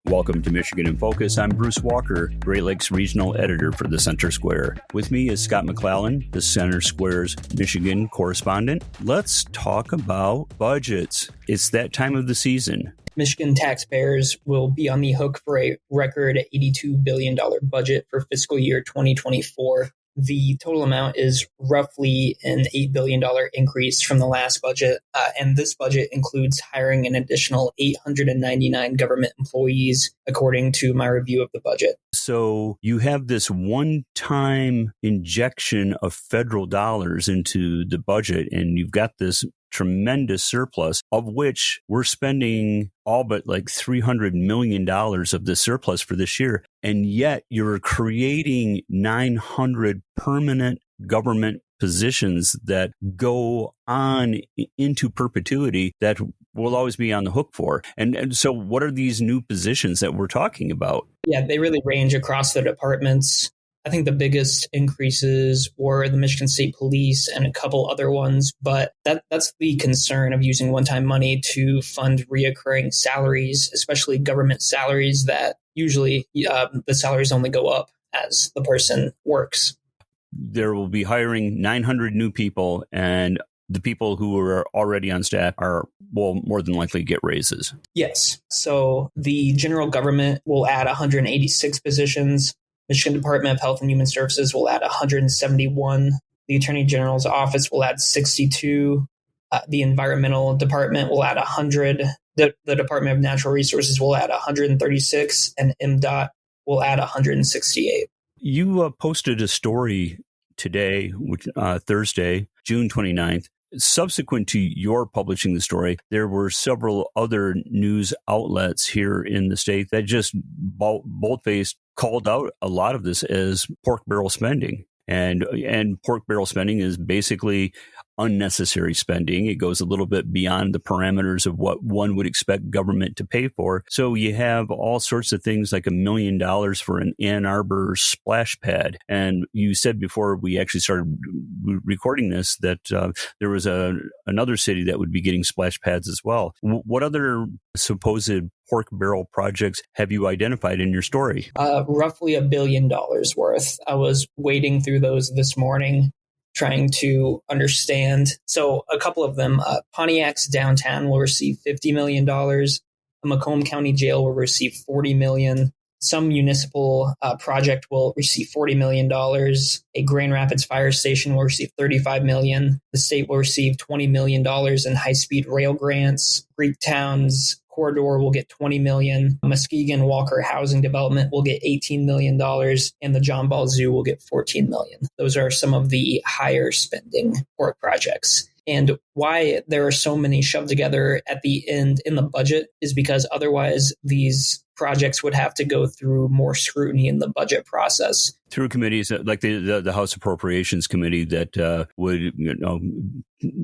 Welcome to Michigan in Focus. I'm Bruce Walker, Great Lakes Regional Editor for the Center Square. With me is Scott McClellan, the Center Square's Michigan correspondent. Let's talk about budgets. It's that time of the season. Michigan taxpayers will be on the hook for a record $82 billion budget for fiscal year 2024. The total amount is roughly an $8 billion increase from the last budget, and this budget includes hiring an additional 899 government employees, according to my review of the budget. So you have this one-time injection of federal dollars into the budget, and you've got this tremendous surplus, of which we're spending all but like $300 million of the surplus for this year. And yet you're creating 900 permanent government positions that go on into perpetuity that we'll always be on the hook for. And so what are these new positions that we're talking about? Yeah, they really range across the departments. I think the biggest increases were the Michigan State Police and a couple other ones, but that's the concern of using one-time money to fund reoccurring salaries, especially government salaries that usually the salaries only go up as the person works. There will be hiring 900 new people, and the people who are already on staff will more than likely get raises. Yes. So the general government will add 186 positions. Michigan Department of Health and Human Services will add 171. The Attorney General's office will add 62. The Environmental Department will add 100. The Department of Natural Resources will add 136, and MDOT will add 168. You posted a story today, Thursday, June 29th. Subsequent to your publishing the story, there were several other news outlets here in the state that just bold-faced called out a lot of this as pork barrel spending. And pork barrel spending is basically unnecessary spending. It goes a little bit beyond the parameters of what one would expect government to pay for. So you have all sorts of things like $1 million for an Ann Arbor splash pad. And you said before we actually started recording this that there was another city that would be getting splash pads as well. What other supposed pork barrel projects have you identified in your story? Roughly $1 billion worth. I was wading through those this morning, trying to understand. So a couple of them, Pontiac's downtown will receive $50 million. A Macomb County Jail will receive $40 million. Some municipal project will receive $40 million. A Grand Rapids fire station will receive $35 million. The state will receive $20 million in high-speed rail grants. Greektown's corridor will get $20 million. Muskegon Walker Housing Development will get $18 million, and the John Ball Zoo will get $14 million. Those are some of the higher spending pork projects. And why there are so many shoved together at the end in the budget is because otherwise these projects would have to go through more scrutiny in the budget process. Through committees like the House Appropriations Committee that would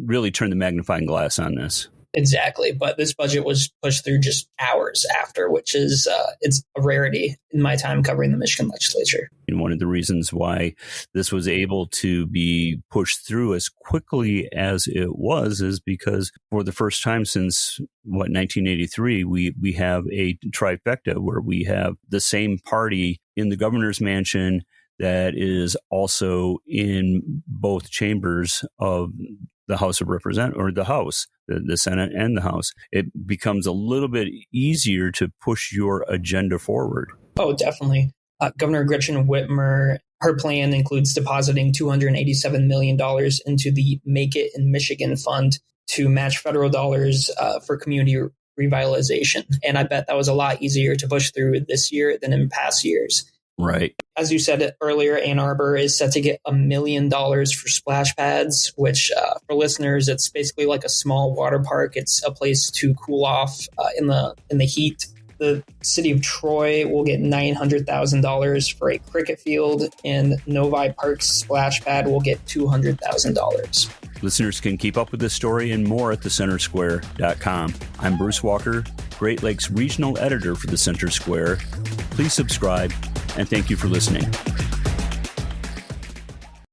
really turn the magnifying glass on this. Exactly. But this budget was pushed through just hours after, which is it's a rarity in my time covering the Michigan legislature. And one of the reasons why this was able to be pushed through as quickly as it was is because for the first time since 1983, we have a trifecta where we have the same party in the governor's mansion that is also in both chambers of the House of Representatives, or the House, the Senate and the House. It becomes a little bit easier to push your agenda forward. Oh, definitely. Governor Gretchen Whitmer, her plan includes depositing $287 million into the Make It in Michigan Fund to match federal dollars for community revitalization. And I bet that was a lot easier to push through this year than in past years. Right. As you said earlier, Ann Arbor is set to get $1 million for splash pads, which for listeners, it's basically like a small water park. It's a place to cool off in the heat. The city of Troy will get $900,000 for a cricket field, and Novi Park's splash pad will get $200,000. Listeners can keep up with this story and more at thecentersquare.com. I'm Bruce Walker, Great Lakes Regional Editor for the Center Square. Please subscribe, and thank you for listening.